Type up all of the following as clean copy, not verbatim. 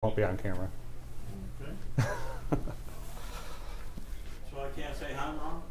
Won't be on camera. Okay. So I can't say I'm wrong?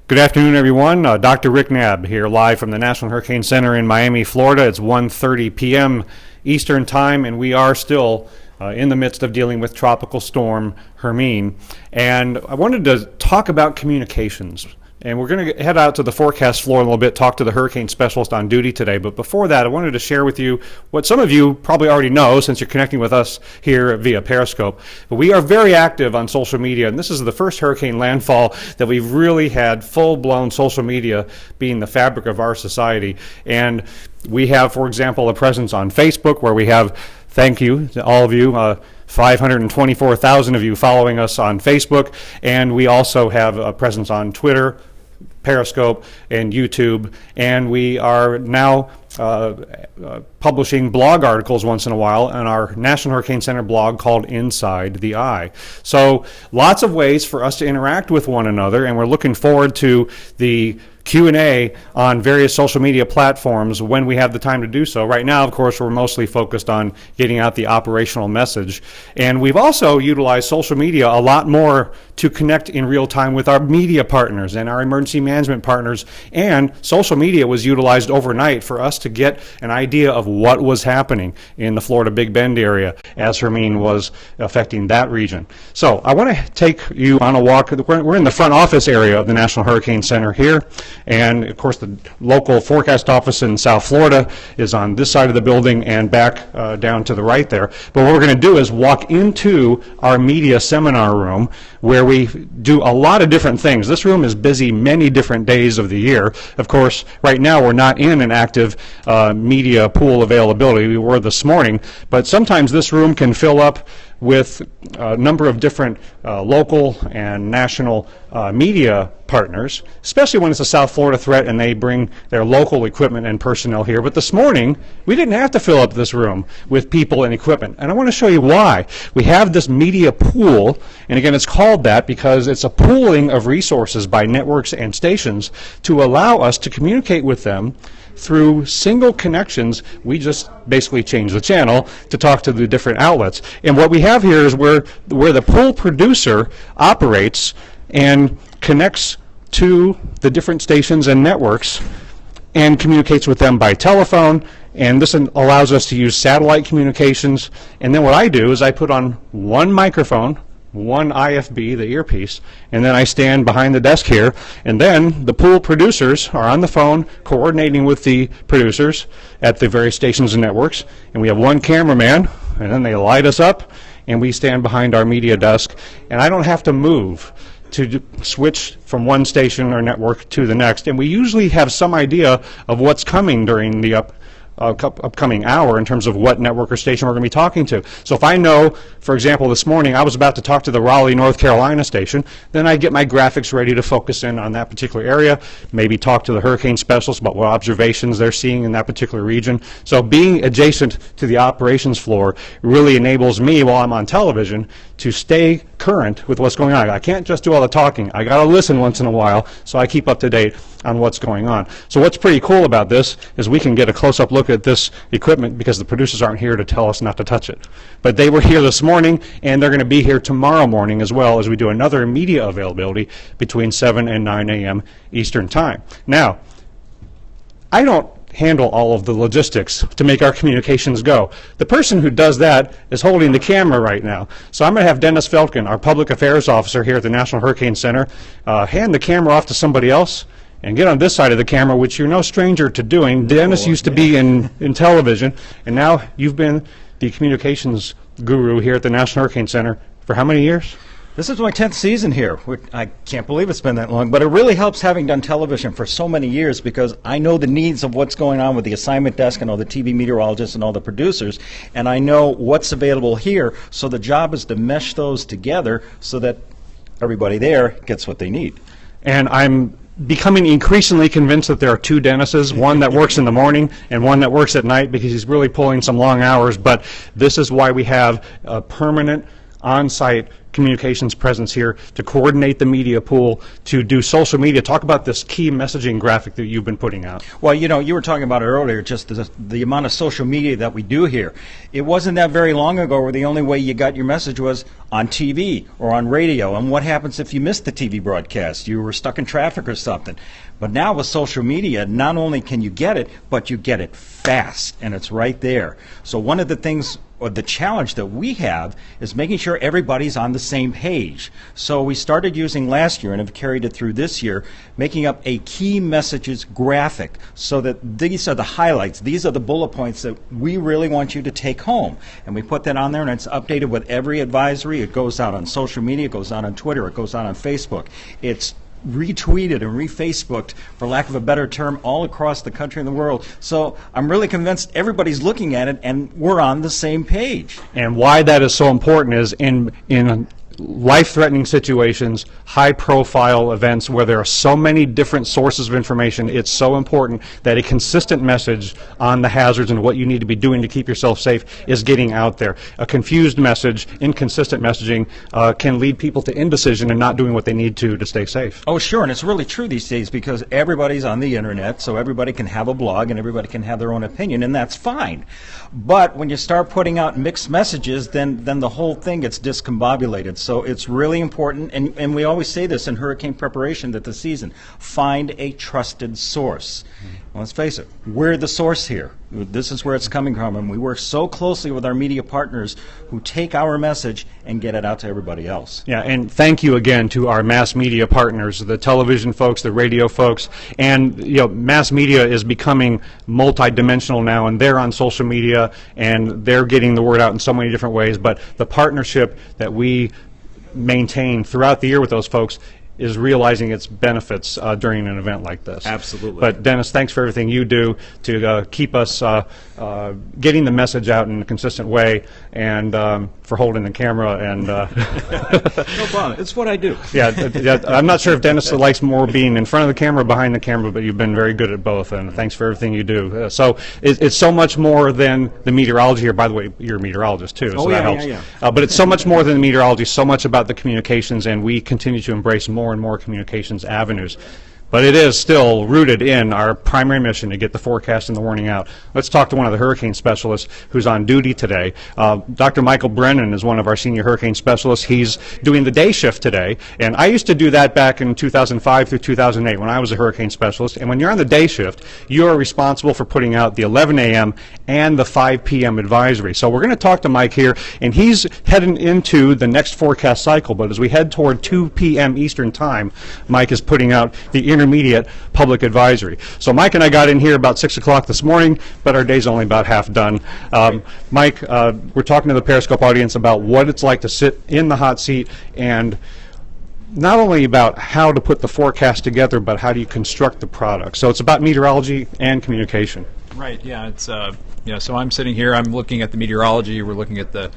Good afternoon, everyone. Dr. Rick Knabb here, live from the National Hurricane Center in Miami, Florida. It's 1:30 p.m. Eastern Time, and we are still in the midst of dealing with Tropical Storm Hermine. And I wanted to talk about communications. And we're going to head out to the forecast floor in a little bit, talk to the hurricane specialist on duty today. But before that, I wanted to share with you what some of you probably already know since you're connecting with us here via Periscope. But we are very active on social media, and this is the first hurricane landfall that we've really had full-blown social media being the fabric of our society. And we have, for example, a presence on Facebook where we have, thank you to all of you, 524,000 of you following us on Facebook, and we also have a presence on Twitter, Periscope, and YouTube, and we are now publishing blog articles once in a while on our National Hurricane Center blog called Inside the Eye. So lots of ways for us to interact with one another, and we're looking forward to the Q&A on various social media platforms when we have the time to do so. Right now, of course, we're mostly focused on getting out the operational message. And we've also utilized social media a lot more to connect in real time with our media partners and our emergency management partners. And social media was utilized overnight for us to get an idea of what was happening in the Florida Big Bend area as Hermine was affecting that region. So I want to take you on a walk. We're in the front office area of the National Hurricane Center here. And of course, the local forecast office in South Florida is on this side of the building and back down to the right there. But what we're going to do is walk into our media seminar room where we do a lot of different things. This room is busy many different days of the year. Of course, right now we're not in an active media pool availability. We were this morning, but sometimes this room can fill up with a number of different local and national media partners, especially when it's a South Florida threat and they bring their local equipment and personnel here. But this morning, we didn't have to fill up this room with people and equipment. And I want to show you why. We have this media pool, and again, it's called that because it's a pooling of resources by networks and stations to allow us to communicate with them through single connections. We just basically change the channel to talk to the different outlets. And what we have here is where the pool producer operates and connects to the different stations and networks and communicates with them by telephone. And this allows us to use satellite communications. And then what I do is I put on one microphone, one IFB, the earpiece, and then I stand behind the desk here, and then the pool producers are on the phone coordinating with the producers at the various stations and networks, and we have one cameraman, and then they light us up, and we stand behind our media desk, and I don't have to move to switch from one station or network to the next, and we usually have some idea of what's coming during the upcoming hour in terms of what network or station we're going to be talking to. So if I know, for example, this morning I was about to talk to the Raleigh, North Carolina station, then I get my graphics ready to focus in on that particular area, maybe talk to the hurricane specialist about what observations they're seeing in that particular region. So being adjacent to the operations floor really enables me, while I'm on television, to stay current with what's going on. I can't just do all the talking. I got to listen once in a while so I keep up to date on what's going on. So what's pretty cool about this is we can get a close-up look at this equipment because the producers aren't here to tell us not to touch it. But they were here this morning, and they're going to be here tomorrow morning as well as we do another media availability between 7 and 9 a.m. Eastern Time. Now, I don't handle all of the logistics to make our communications go. The person who does that is holding the camera right now. So I'm going to have Dennis Feltgen, our public affairs officer here at the National Hurricane Center, hand the camera off to somebody else and get on this side of the camera, which you're no stranger to doing. Dennis used to be in television, and now you've been the communications guru here at the National Hurricane Center for how many years? This is my 10th season here. I can't believe it's been that long, but it really helps having done television for so many years because I know the needs of what's going on with the assignment desk and all the TV meteorologists and all the producers, and I know what's available here, so the job is to mesh those together so that everybody there gets what they need. And I'm becoming increasingly convinced that there are two Dennises, one that works in the morning and one that works at night, because he's really pulling some long hours. But this is why we have a permanent on-site communications presence here to coordinate the media pool, to do social media. Talk about this key messaging graphic that you've been putting out. Well, you know, you were talking about it earlier, just the amount of social media that we do here. It wasn't that very long ago where the only way you got your message was on TV or on radio. And what happens if you missed the TV broadcast? You were stuck in traffic or something. But now with social media, not only can you get it, but you get it fast, and it's right there. So one of the things, or the challenge that we have, is making sure everybody's on the same page. So we started using last year and have carried it through this year, making up a key messages graphic so that these are the highlights, these are the bullet points that we really want you to take home. And we put that on there, and it's updated with every advisory. It goes out on social media, it goes out on Twitter, it goes out on Facebook. It's retweeted and re-Facebooked, for lack of a better term, all across the country and the world. So I'm really convinced everybody's looking at it and we're on the same page. And why that is so important is in life-threatening situations, high-profile events where there are so many different sources of information, it's so important that a consistent message on the hazards and what you need to be doing to keep yourself safe is getting out there. A confused message, inconsistent messaging can lead people to indecision and not doing what they need to stay safe. Oh, sure, and it's really true these days because everybody's on the internet, so everybody can have a blog and everybody can have their own opinion, and that's fine. But when you start putting out mixed messages, then the whole thing gets discombobulated. So it's really important, and we always say this in hurricane preparation that the season, find a trusted source. Well, let's face it, we're the source here. This is where it's coming from, and we work so closely with our media partners who take our message and get it out to everybody else. Yeah, and thank you again to our mass media partners, the television folks, the radio folks, and mass media is becoming multidimensional now, and they're on social media, and they're getting the word out in so many different ways, but the partnership that we maintain throughout the year with those folks is realizing its benefits during an event like this. Absolutely. But Dennis, thanks for everything you do to keep us getting the message out in a consistent way, and for holding the camera. And no problem. It's what I do. Yeah, I'm not sure if Dennis likes more being in front of the camera or behind the camera, but you've been very good at both, and thanks for everything you do. So it's so much more than the meteorology here. By the way, you're a meteorologist too, so that helps. Yeah. But it's so much more than the meteorology, so much about the communications, and we continue to embrace more and more communications avenues. But it is still rooted in our primary mission to get the forecast and the warning out. Let's talk to one of the hurricane specialists who's on duty today. Dr. Michael Brennan is one of our senior hurricane specialists. He's doing the day shift today, and I used to do that back in 2005 through 2008 when I was a hurricane specialist. And when you're on the day shift, you are responsible for putting out the 11 a.m. and the 5 p.m. advisory. So we're going to talk to Mike here, and he's heading into the next forecast cycle. But as we head toward 2 p.m. Eastern Time, Mike is putting out the intermediate public advisory. So Mike and I got in here about 6 o'clock this morning, but our day's only about half done. Mike, we're talking to the Periscope audience about what it's like to sit in the hot seat, and not only about how to put the forecast together, but how do you construct the product. So it's about meteorology and communication. Right, yeah, it's so I'm sitting here, I'm looking at the meteorology, we're looking at the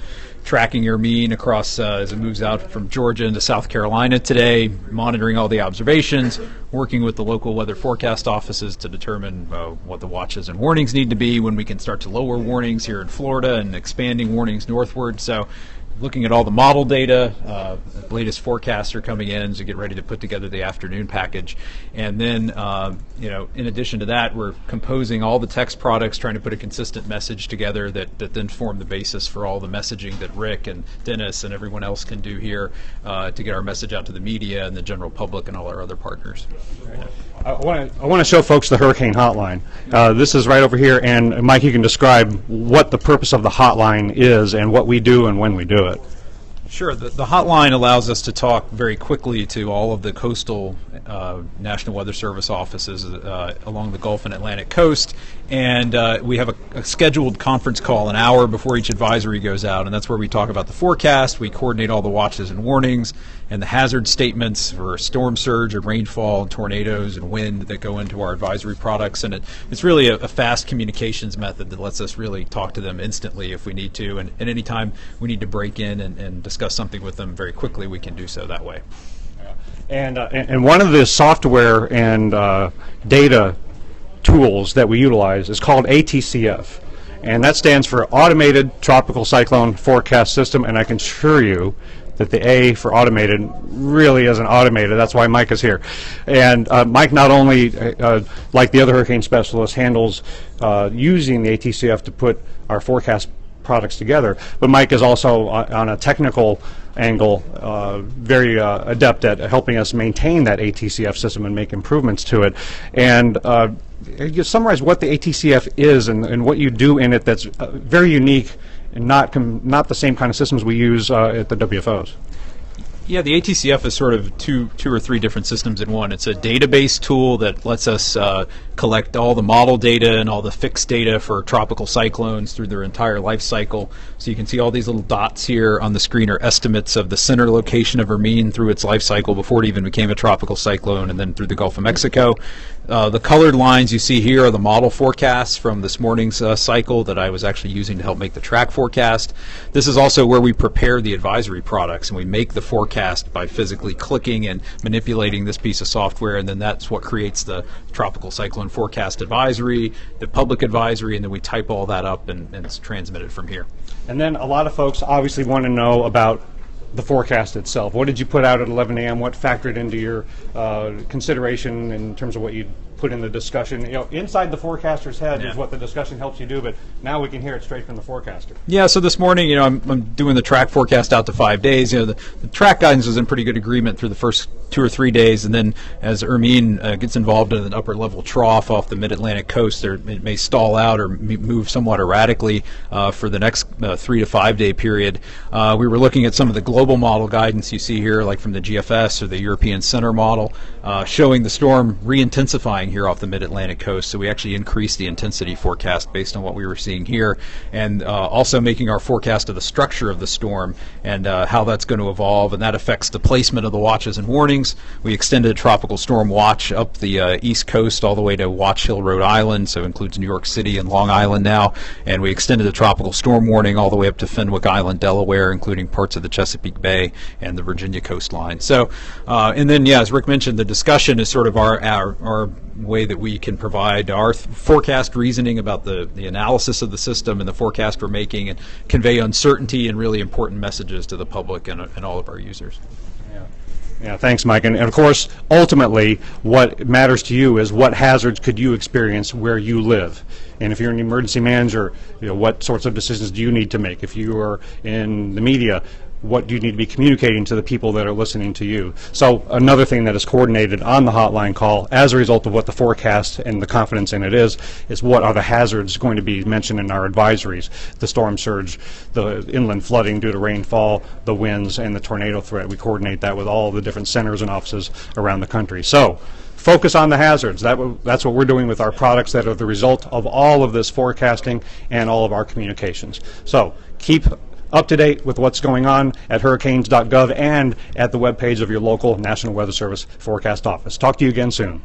tracking your mean across as it moves out from Georgia into South Carolina today, monitoring all the observations, working with the local weather forecast offices to determine what the watches and warnings need to be, when we can start to lower warnings here in Florida and expanding warnings northward. So looking at all the model data, the latest forecasts are coming in to get ready to put together the afternoon package. And then, in addition to that, we're composing all the text products, trying to put a consistent message together that then form the basis for all the messaging that Rick and Dennis and everyone else can do here to get our message out to the media and the general public and all our other partners. I want to show folks the hurricane hotline. This is right over here, and Mike, you can describe what the purpose of the hotline is and what we do and when we do it. Sure. The hotline allows us to talk very quickly to all of the coastal National Weather Service offices along the Gulf and Atlantic coast, and we have a scheduled conference call an hour before each advisory goes out, and that's where we talk about the forecast, we coordinate all the watches and warnings, and the hazard statements for storm surge and rainfall and tornadoes and wind that go into our advisory products. And it's really a fast communications method that lets us really talk to them instantly if we need to, and anytime we need to break in and discuss something with them very quickly, we can do so that way. And one of the software and data tools that we utilize is called ATCF, and that stands for Automated Tropical Cyclone Forecast System. And I can assure you that the A for automated really isn't automated. That's why Mike is here. And Mike not only, like the other hurricane specialist, handles using the ATCF to put our forecast products together, but Mike is also on a technical angle very adept at helping us maintain that ATCF system and make improvements to it. And you summarize what the ATCF is and what you do in it that's very unique and not the same kind of systems we use at the WFOs. Yeah, the ATCF is sort of two or three different systems in one. It's a database tool that lets us collect all the model data and all the fixed data for tropical cyclones through their entire life cycle. So you can see all these little dots here on the screen are estimates of the center location of Hermine through its life cycle before it even became a tropical cyclone, and then through the Gulf of Mexico. The colored lines you see here are the model forecasts from this morning's cycle that I was actually using to help make the track forecast. This is also where we prepare the advisory products, and we make the forecast by physically clicking and manipulating this piece of software, and then that's what creates the tropical cyclone forecast advisory, the public advisory, and then we type all that up and it's transmitted from here. And then a lot of folks obviously want to know about the forecast itself. What did you put out at 11 a.m.? What factored into your consideration in terms of what you put in the discussion? You know, inside the forecaster's head is what the discussion helps you do, but now we can hear it straight from the forecaster. Yeah, so this morning, you know, I'm doing the track forecast out to 5 days. You know, the track guidance was in pretty good agreement through the first 2 or 3 days, and then as Hermine gets involved in an upper level trough off the mid-Atlantic coast, it may stall out or move somewhat erratically for the next 3 to 5 day period. We were looking at some of the global model guidance you see here, like from the GFS or the European Center model, showing the storm re-intensifying here off the mid-Atlantic coast. So we actually increased the intensity forecast based on what we were seeing here, and also making our forecast of the structure of the storm and how that's going to evolve, and that affects the placement of the watches and warnings. We extended Tropical Storm Watch up the East Coast all the way to Watch Hill, Rhode Island, so it includes New York City and Long Island now, and we extended the Tropical Storm Warning all the way up to Fenwick Island, Delaware, including parts of the Chesapeake Bay and the Virginia coastline. So, and then, yeah, as Rick mentioned, the discussion is sort of our way that we can provide our forecast reasoning about the analysis of the system and the forecast we're making, and convey uncertainty and really important messages to the public and all of our users. Yeah, thanks, Mike. And of course, ultimately, what matters to you is what hazards could you experience where you live. And if you're an emergency manager, you know, what sorts of decisions do you need to make? If you are in the media, what do you need to be communicating to the people that are listening to you? So another thing that is coordinated on the hotline call as a result of what the forecast and the confidence in it is what are the hazards going to be mentioned in our advisories: the storm surge, the inland flooding due to rainfall, the winds, and the tornado threat. We coordinate that with all the different centers and offices around the country. So focus on the hazards. That's what we're doing with our products that are the result of all of this forecasting and all of our communications. So keep up to date with what's going on at hurricanes.gov and at the webpage of your local National Weather Service forecast office. Talk to you again soon.